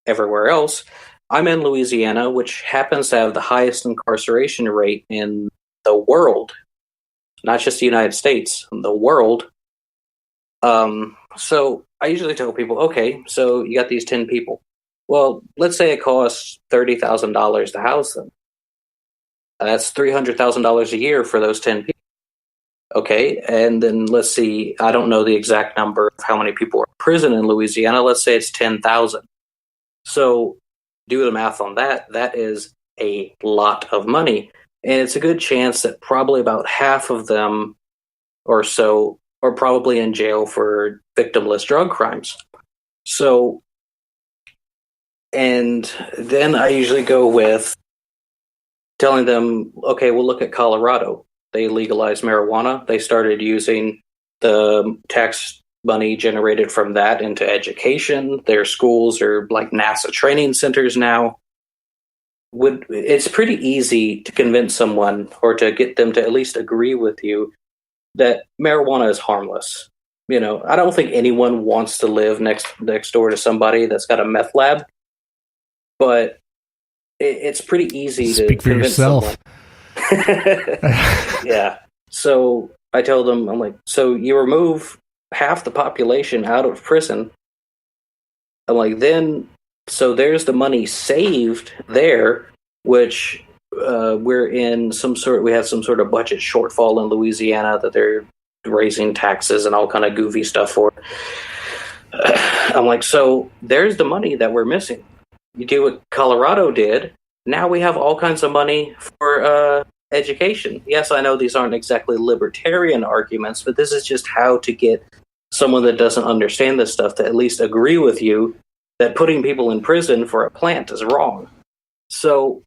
everywhere else. I'm in Louisiana, which happens to have the highest incarceration rate in the world, not just the United States, the world. So I usually tell people, okay, so you got these 10 people. Well, let's say it costs $30,000 to house them. That's $300,000 a year for those 10 people. Okay, and then let's see, I don't know the exact number of how many people are in prison in Louisiana. Let's say it's 10,000. So do the math on that. That is a lot of money. And it's a good chance that probably about half of them or so are probably in jail for victimless drug crimes. So, and then I usually go with telling them, okay, we'll look at Colorado. They legalized marijuana. They started using the tax money generated from that into education. Their schools are like NASA training centers now. It's pretty easy to convince someone or to get them to at least agree with you that marijuana is harmless. I don't think anyone wants to live next door to somebody that's got a meth lab, but it's pretty easy to speak for convince yourself. Someone. Yeah. So I tell them, I'm like, so you remove half the population out of prison. I'm like, then, so there's the money saved there, which we have some sort of budget shortfall in Louisiana that they're raising taxes and all kind of goofy stuff for. I'm like, so there's the money that we're missing. you do what Colorado did. Now we have all kinds of money for education. Yes, I know these aren't exactly libertarian arguments, but this is just how to get someone that doesn't understand this stuff to at least agree with you that putting people in prison for a plant is wrong. So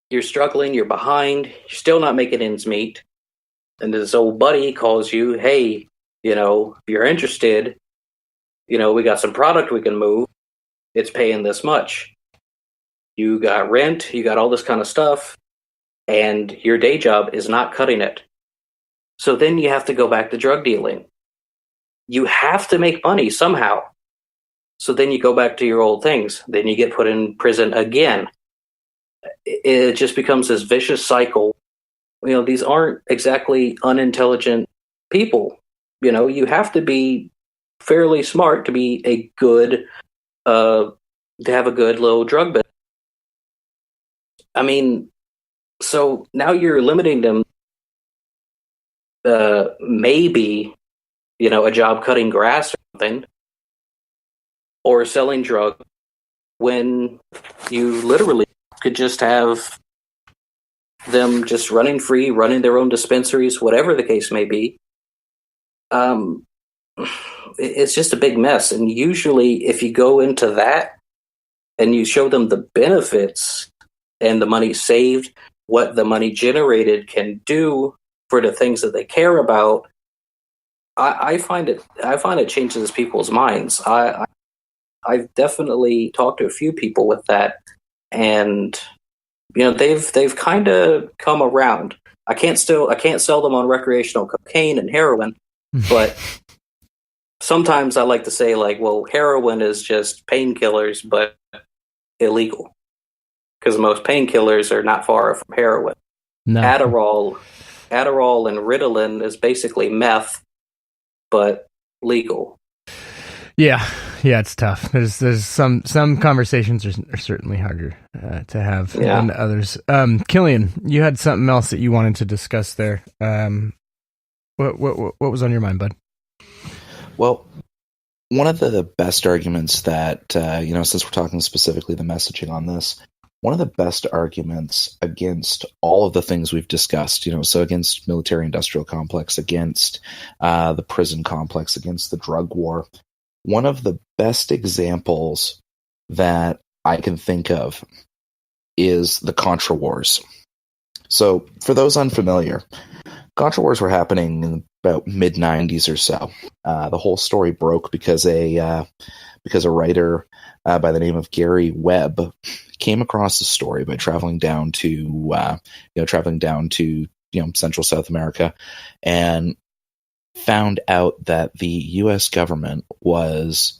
you're struggling, you're behind, you're still not making ends meet. And this old buddy calls you, hey, if you're interested, we got some product we can move. It's paying this much. You got rent, you got all this kind of stuff, and your day job is not cutting it. So then you have to go back to drug dealing. You have to make money somehow. So then you go back to your old things. Then you get put in prison again. It just becomes this vicious cycle. These aren't exactly unintelligent people. You have to be fairly smart to be a good, to have a good little drug business. I mean, so now you're limiting them, maybe, a job cutting grass or something, or selling drugs, when you literally could just have them just running free, running their own dispensaries, whatever the case may be. It's just a big mess. And usually if you go into that and you show them the benefits and the money saved, what the money generated can do for the things that they care about, I find it changes people's minds. I've definitely talked to a few people with that, and they've kind of come around. I can't sell them on recreational cocaine and heroin, but sometimes I like to say, well, heroin is just painkillers, but illegal, because most painkillers are not far from heroin. No. Adderall and Ritalin is basically meth, but legal. Yeah, it's tough. There's some conversations are certainly harder to have than others. Killian, you had something else that you wanted to discuss there. What was on your mind, bud? Well, one of the best arguments that since we're talking specifically the messaging on this, one of the best arguments against all of the things we've discussed, so against military-industrial complex, against the prison complex, against the drug war. One of the best examples that I can think of is the Contra Wars. So, for those unfamiliar, Contra Wars were happening in about mid-90s or so. The whole story broke because a writer by the name of Gary Webb came across the story by traveling down to Central South America, and found out that the U.S. government was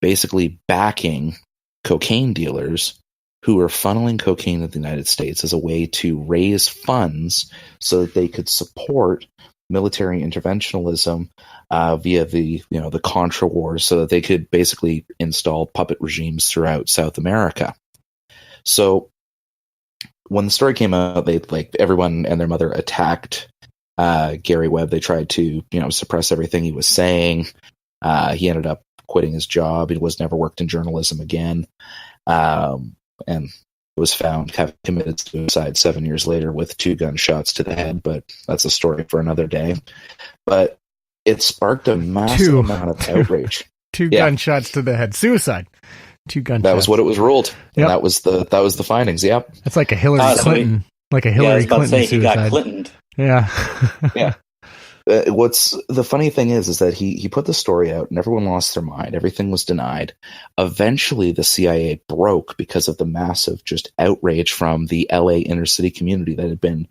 basically backing cocaine dealers who were funneling cocaine to the United States as a way to raise funds so that they could support military interventionism via the Contra Wars, so that they could basically install puppet regimes throughout South America. So when the story came out, everyone and their mother attacked Gary Webb. They tried to suppress everything he was saying. He ended up quitting his job. He was never worked in journalism again, and was found having committed suicide 7 years later with 2 gunshots to the head. But that's a story for another day. But it sparked a massive amount of outrage. 2 gunshots to the head. Suicide. 2 gunshots. That was what it was ruled. Yep. And that was the findings. Yep. That's like a Hillary Clinton. Clinton say suicide. He got Clintoned. Yeah. Yeah. What's the funny thing is that he put the story out and everyone lost their mind. Everything was denied. Eventually, the CIA broke because of the massive just outrage from the LA inner city community that had been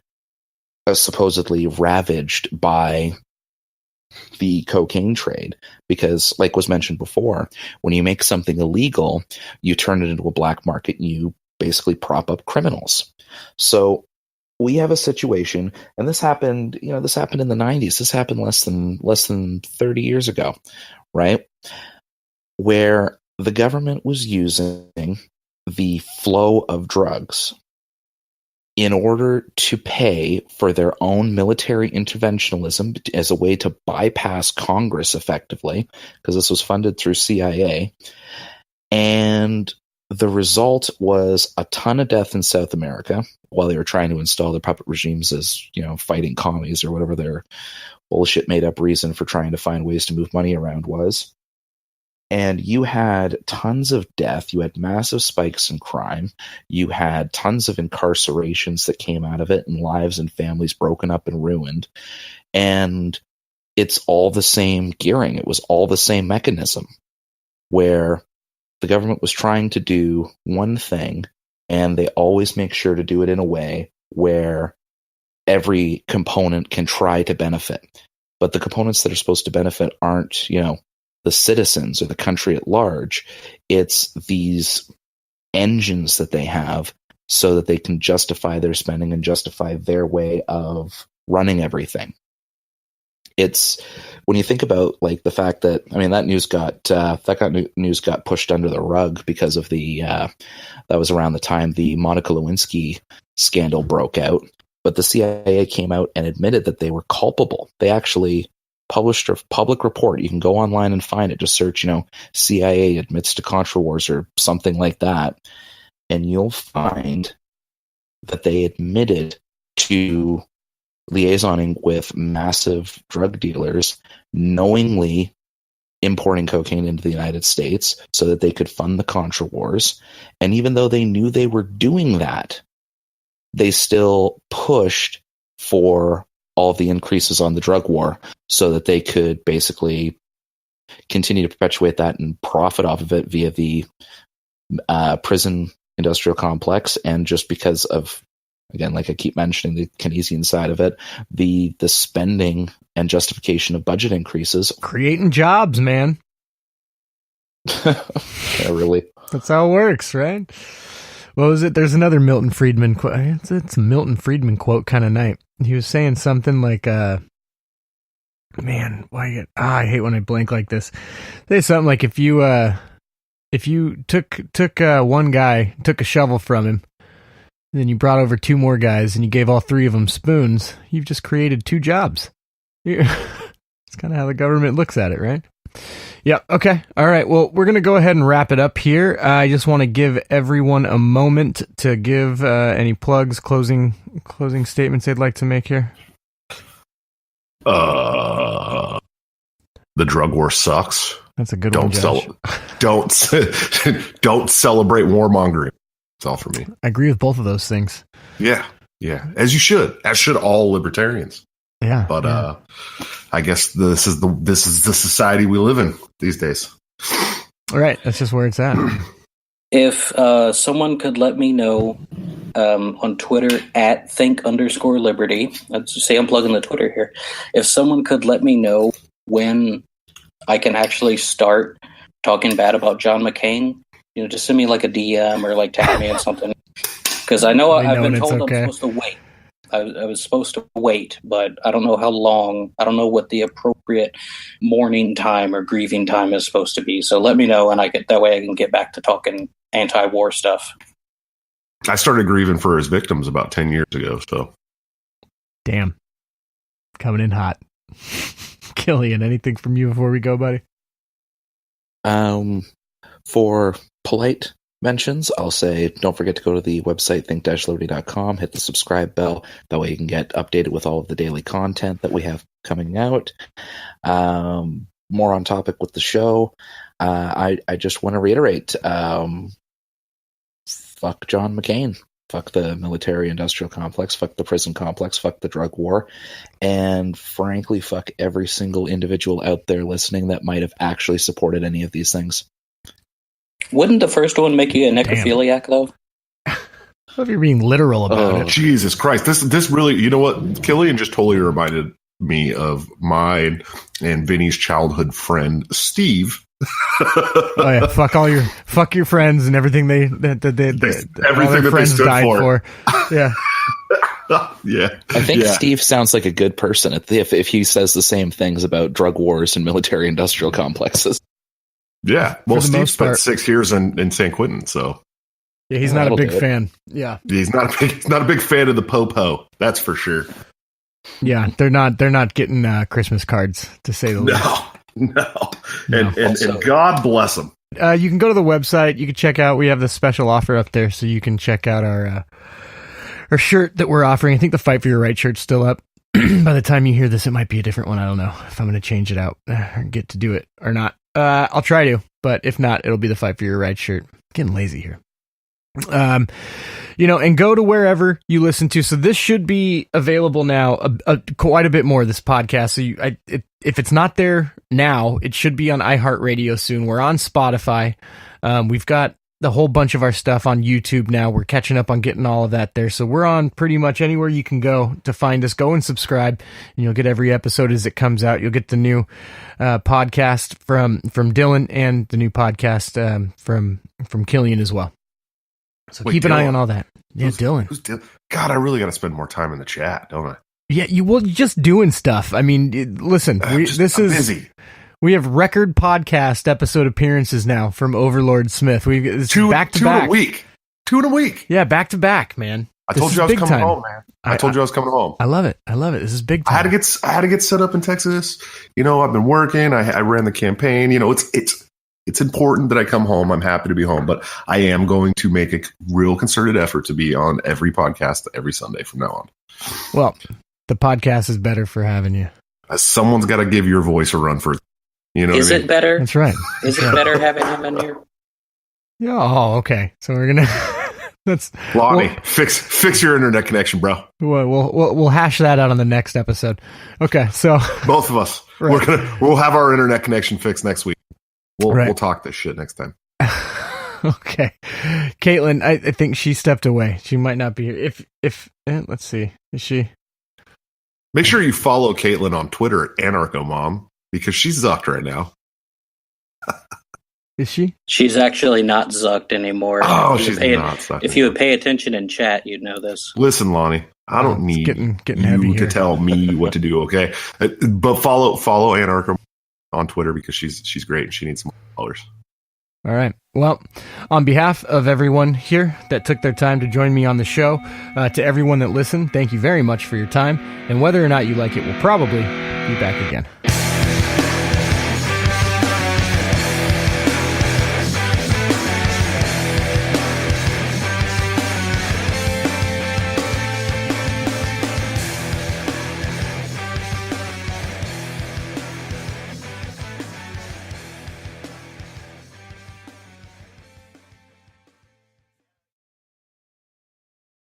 supposedly ravaged by the cocaine trade. Because, like was mentioned before, when you make something illegal, you turn it into a black market and you basically prop up criminals. So we have a situation, and this happened in the 90s. This happened less than 30 years ago, right? Where the government was using the flow of drugs in order to pay for their own military interventionism as a way to bypass Congress effectively, because this was funded through CIA. And the result was a ton of death in South America while they were trying to install their puppet regimes as, fighting commies or whatever their bullshit made up reason for trying to find ways to move money around was. And you had tons of death. You had massive spikes in crime. You had tons of incarcerations that came out of it, and lives and families broken up and ruined. And it's all the same gearing. It was all the same mechanism where the government was trying to do one thing, and they always make sure to do it in a way where every component can try to benefit. But the components that are supposed to benefit aren't, the citizens or the country at large. It's these engines that they have so that they can justify their spending and justify their way of running everything. It's when you think about like the fact that that news got pushed under the rug because of the that was around the time the Monica Lewinsky scandal broke out. But the CIA came out and admitted that they were culpable. They actually published a public report. You can go online and find it. Just search, CIA admits to Contra Wars or something like that, and you'll find that they admitted to liaisoning with massive drug dealers, knowingly importing cocaine into the United States so that they could fund the Contra Wars. And even though they knew they were doing that, they still pushed for all of the increases on the drug war so that they could basically continue to perpetuate that and profit off of it via the prison industrial complex. And just because of, again, like I keep mentioning, the Keynesian side of it, the spending and justification of budget increases. Creating jobs, man. Yeah, really. That's how it works, right? What was it? There's another Milton Friedman quote. It's a Milton Friedman quote kind of night. He was saying something like, I hate when I blank like this. Say something like, if you took one guy, took a shovel from him, and then you brought over two more guys and you gave all three of them spoons, you've just created two jobs. It's kind of how the government looks at it, right? Yeah. Okay. All right. Well, we're going to go ahead and wrap it up here. I just want to give everyone a moment to give any plugs, closing statements they'd like to make here. The drug war sucks. That's a good one, Josh. Don't celebrate warmongering. That's all for me. I agree with both of those things. Yeah. As you should. As should all libertarians. Yeah. But I guess this is the society we live in these days. All right. That's just where it's at. If someone could let me know on Twitter at think_liberty, let's just say I'm plugging the Twitter here. If someone could let me know when I can actually start talking bad about John McCain, just send me like a DM or like tag me on something. Because I know I've been told I'm supposed to wait. I was supposed to wait, but I don't know how long. I don't know what the appropriate mourning time or grieving time is supposed to be. So let me know, and that way I can get back to talking anti-war stuff. I started grieving for his victims about 10 years ago. So, damn, coming in hot. Killian, anything from you before we go, buddy? For polite mentions, I'll say don't forget to go to the website think-liberty.com, hit the subscribe bell. That way you can get updated with all of the daily content that we have coming out. More on topic with the show. I just want to reiterate, fuck John McCain. Fuck the military-industrial complex. Fuck the prison complex. Fuck the drug war. And frankly, fuck every single individual out there listening that might have actually supported any of these things. Wouldn't the first one make you a necrophiliac, though? If you're being literal about it. Jesus Christ. This really, you know what? Killian just totally reminded me of mine and Vinny's childhood friend, Steve. Oh yeah, fuck your friends and everything everything that friends they stood died for. Yeah. Yeah. I think Steve sounds like a good person if he says the same things about drug wars and military industrial complexes. Yeah. Well, Steve spent 6 years in San Quentin, so yeah, he's not a big fan. Yeah. He's not a big fan of the po-po, that's for sure. Yeah, they're not getting Christmas cards, to say the least. No. And God bless them. You can go to the website. You can check out. We have the special offer up there, so you can check out our shirt that we're offering. I think the Fight for Your Right shirt's still up. By the time you hear this, it might be a different one. I don't know if I'm going to change it out or get to do it or not. I'll try to, but if not, it'll be the Fight for Your Right shirt. Getting lazy here. And go to wherever you listen to. So this should be available now quite a bit more, this podcast. So if it's not there now, it should be on iHeartRadio soon. We're on Spotify. We've got the whole bunch of our stuff on YouTube now. We're catching up on getting all of that there. So we're on pretty much anywhere you can go to find us. Go and subscribe, and you'll get every episode as it comes out. You'll get the new podcast from Dylan and the new podcast from Killian as well. So keep an eye on all that. Yeah, Dylan. Who's Dylan? God, I really got to spend more time in the chat, don't I? Yeah, you're just doing stuff. I mean, listen, I'm busy. We have record podcast episode appearances now from Overlord Smith. It's back to back. 2 in a week. 2 in a week. Yeah, back to back, man. I told you I was coming home, man. I told you I was coming home. I love it. This is big time. I had to get set up in Texas. I've been working. I ran the campaign. It's important that I come home. I'm happy to be home, but I am going to make a real concerted effort to be on every podcast every Sunday from now on. Well, the podcast is better for having you. Someone's got to give your voice a run for it. Is it better? That's right. Is it better having him in here? Yeah. Oh, okay. So we're gonna. That's Lonnie. Fix your internet connection, bro. We'll hash that out on the next episode. Okay. So both of us, right. we'll have our internet connection fixed next week. Right. We'll talk this shit next time. Okay. Caitlin, I think she stepped away. She might not be here. If let's see, is she? Make sure you follow Caitlin on Twitter at AnarchoMom. Because she's zucked right now. Is she? She's actually not zucked anymore. Oh, she's not zucked. If you would pay attention in chat, you'd know this. Listen, Lonnie, I don't need getting you to tell me what to do, okay? But follow Anarcho on Twitter because she's great and she needs some followers. All right. Well, on behalf of everyone here that took their time to join me on the show, to everyone that listened, thank you very much for your time. And whether or not you like it, we'll probably be back again.